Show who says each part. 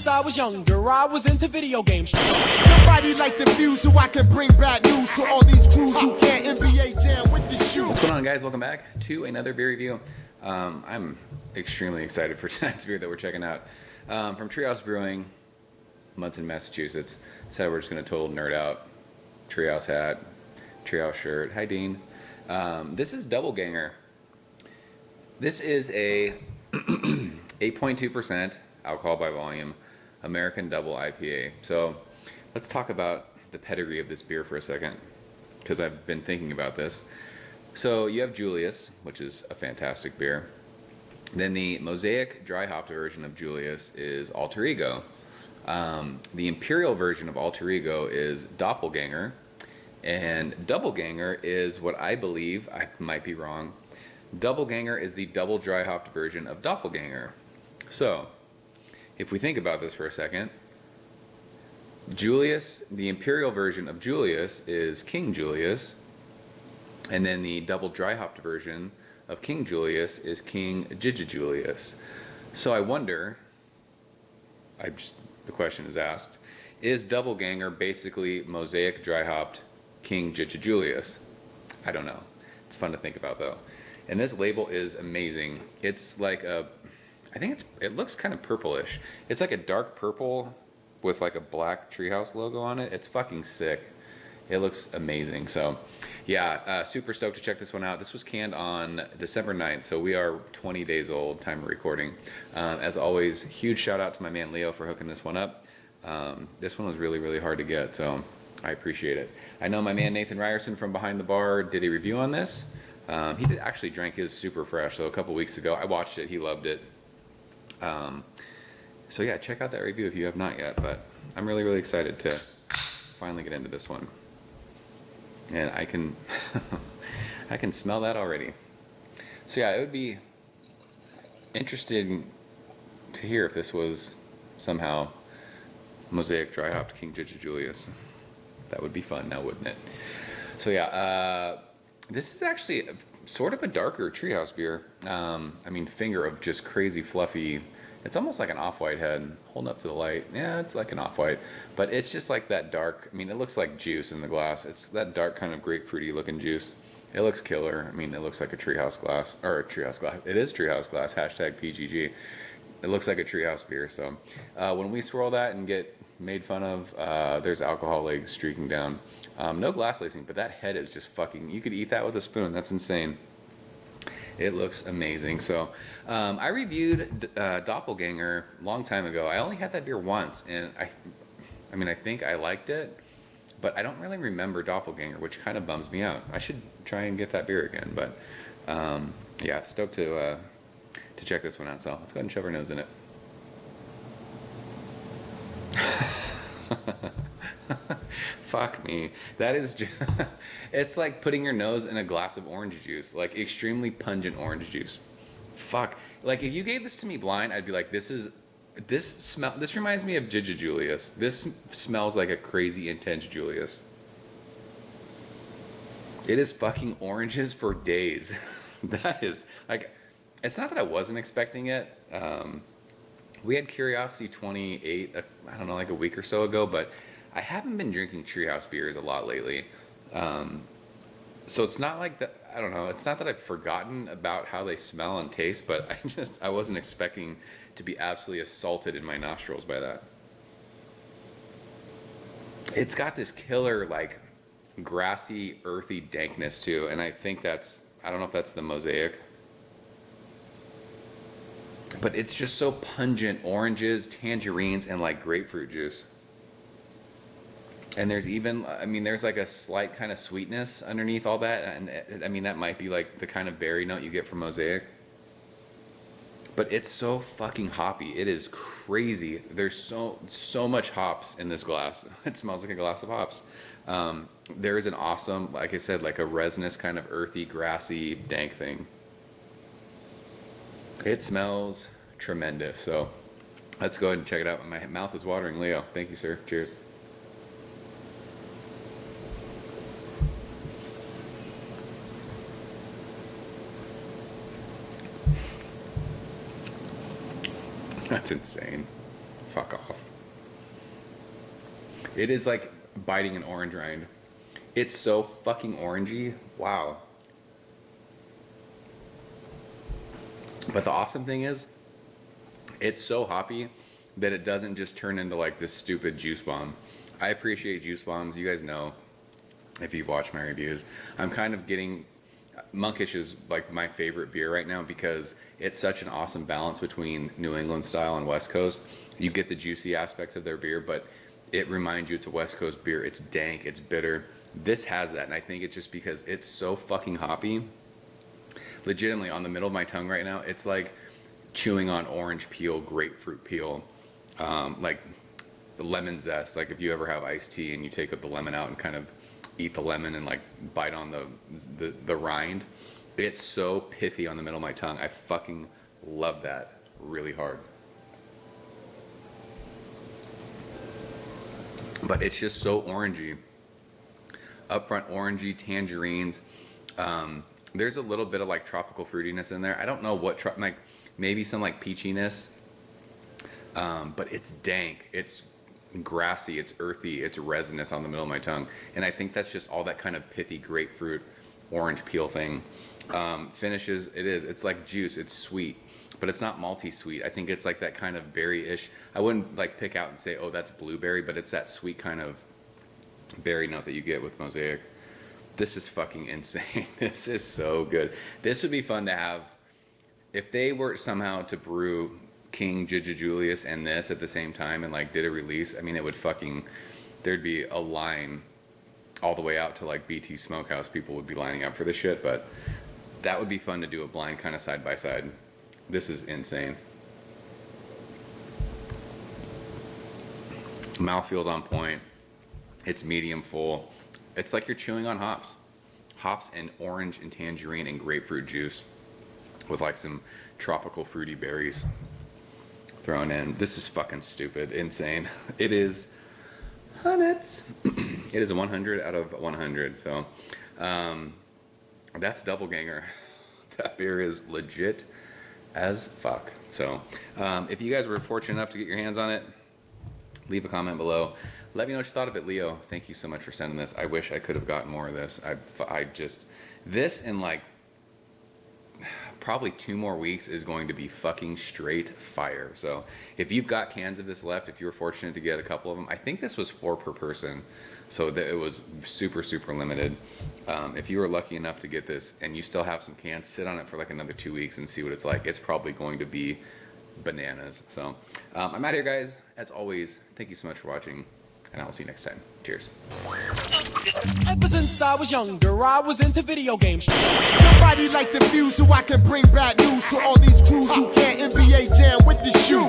Speaker 1: since I was younger, I was into video games.
Speaker 2: Somebody like the views so I can bring bad news to all these crews who can't NBA jam with the shoe.
Speaker 3: What's going on, guys? Welcome back to another beer review. I'm extremely excited for tonight's beer that we're checking out. From Treehouse Brewing, Munson, Massachusetts. Said we're just going to total nerd out. Treehouse hat, Treehouse shirt. Hi, Dean. This is Doubleganger. This is a 8.2% alcohol by volume American double IPA. So let's talk about the pedigree of this beer for a second, because I've been thinking about this. So you have Julius, which is a fantastic beer. Then the Mosaic dry hopped version of Julius is Alter Ego. The Imperial version of Alter Ego is Doppelganger. And Doubleganger is what I believe, I might be wrong, Doubleganger is the double dry hopped version of Doppelganger. So, if we think about this for a second, Julius, the Imperial version of Julius is King Julius, and then the double dry hopped version of King Julius is King Julius. So I wonder, the question is asked, is Doubleganger basically Mosaic dry hopped King Julius? I don't know. It's fun to think about though. And this label is amazing. It's like a, it looks kind of purplish. It's like a dark purple with like a black Treehouse logo on it. It's fucking sick. It looks amazing. So yeah, super stoked to check this one out. This was canned on December 9th, so we are 20 days old, time of recording. As always, huge shout out to my man Leo for hooking this one up. This one was really, really hard to get, so I appreciate it. I know my man Nathan Ryerson from Behind the Bar did a review on this. He did actually drank his super fresh, so a couple weeks ago. I watched it, he loved it. So yeah, check out that review if you have not yet, but I'm really, really excited to finally get into this one. And I can I can smell that already. So yeah, it would be interesting to hear if this was somehow Mosaic dry hopped King Julius. That would be fun now, wouldn't it? So yeah, this is actually sort of a darker Treehouse beer. I mean, finger of just crazy fluffy. It's almost like an off-white head. Holding up to the light. Yeah, it's like an off-white. But it's just like that dark, I mean, it looks like juice in the glass. It's that dark kind of grapefruity looking juice. It looks killer. I mean, it looks like a Treehouse glass. Or a Treehouse glass. It is Treehouse glass. Hashtag PGG. It looks like a Treehouse beer. So when we swirl that and get made fun of, there's alcohol legs streaking down. No glass lacing, but that head is just fucking, you could eat that with a spoon. That's insane. It looks amazing. So I reviewed Doppelganger a long time ago. I only had that beer once, and I mean, I think I liked it, but I don't really remember Doppelganger, which kind of bums me out. I should try and get that beer again, but yeah, stoked to check this one out. So let's go ahead and shove our nose in it. Fuck me. That is just, it's like putting your nose in a glass of orange juice, like extremely pungent orange juice. Fuck. Like if you gave this to me blind, I'd be like, this reminds me of Julius. This smells like a crazy intense Julius. It is fucking oranges for days. That is like, it's not that I wasn't expecting it. We had Curiosity 28, I don't know, like a week or so ago, but I haven't been drinking Treehouse beers a lot lately. So it's not like that, I don't know, it's not that I've forgotten about how they smell and taste, but I wasn't expecting to be absolutely assaulted in my nostrils by that. It's got this killer, like, grassy, earthy dankness too, and I think that's, I don't know if that's the Mosaic. But it's just so pungent, oranges, tangerines, and like grapefruit juice. And there's even, I mean, there's like a slight kind of sweetness underneath all that. And I mean, that might be like the kind of berry note you get from Mosaic. But it's so fucking hoppy. It is crazy. There's so much hops in this glass. It smells like a glass of hops. There is an awesome, like I said, like a resinous kind of earthy, grassy, dank thing. It smells tremendous. So let's go ahead and check it out. My mouth is watering. Leo, thank you, sir. Cheers. That's insane. Fuck off. It is like biting an orange rind. It's so fucking orangey. Wow. But the awesome thing is, it's so hoppy that it doesn't just turn into like this stupid juice bomb. I appreciate juice bombs. You guys know, if you've watched my reviews, I'm kind of getting... Monkish is like my favorite beer right now because it's such an awesome balance between New England style and West Coast. You get the juicy aspects of their beer, but it reminds you it's a West Coast beer. It's dank, it's bitter. This has that, and I think it's just because it's so fucking hoppy. Legitimately, on the middle of my tongue right now, it's like chewing on orange peel, grapefruit peel, like lemon zest. Like if you ever have iced tea and you take the lemon out and kind of eat the lemon and like bite on the rind. It's so pithy on the middle of my tongue. I fucking love that really hard. But it's just so orangey. Upfront orangey, tangerines. There's a little bit of like tropical fruitiness in there. I don't know what, like maybe some like peachiness. But it's dank. It's grassy, it's earthy, it's resinous on the middle of my tongue, and I think that's just all that kind of pithy grapefruit orange peel thing. Finishes, it's like juice, it's sweet, but it's not malty sweet. I think it's like that kind of berry-ish. I wouldn't like pick out and say, oh, that's blueberry, but it's that sweet kind of berry note that you get with Mosaic. This is fucking insane. This is so good. This would be fun to have if they were somehow to brew King Julius and this at the same time and like did a release. I mean, it would fucking, there'd be a line all the way out to like BT Smokehouse. People would be lining up for this shit, but that would be fun to do a blind kind of side by side. This is insane. Mouthfeel's on point. It's medium full. It's like you're chewing on hops. Hops and orange and tangerine and grapefruit juice with like some tropical fruity berries thrown in. This is fucking stupid, insane. It is 100. It is a 100 out of 100. So that's Doubleganger. That beer is legit as fuck. So if you guys were fortunate enough to get your hands on it, leave a comment below. Let me know what you thought of it. Leo, thank you so much for sending this. I wish I could have gotten more of this. I just, this in like probably 2 more weeks is going to be fucking straight fire. So if you've got cans of this left, if you were fortunate to get a couple of them, I think this was 4 per person, so that it was super limited. If you were lucky enough to get this and you still have some cans, sit on it for like another 2 weeks and see what it's like. It's probably going to be bananas. So I'm out here, guys. As always, thank you so much for watching, and I will see you next time. Cheers.
Speaker 1: Ever since I was younger, I was into video games.
Speaker 2: Somebody like the fuse so I can bring bad news to all these crews who can't NBA jam with the shoe.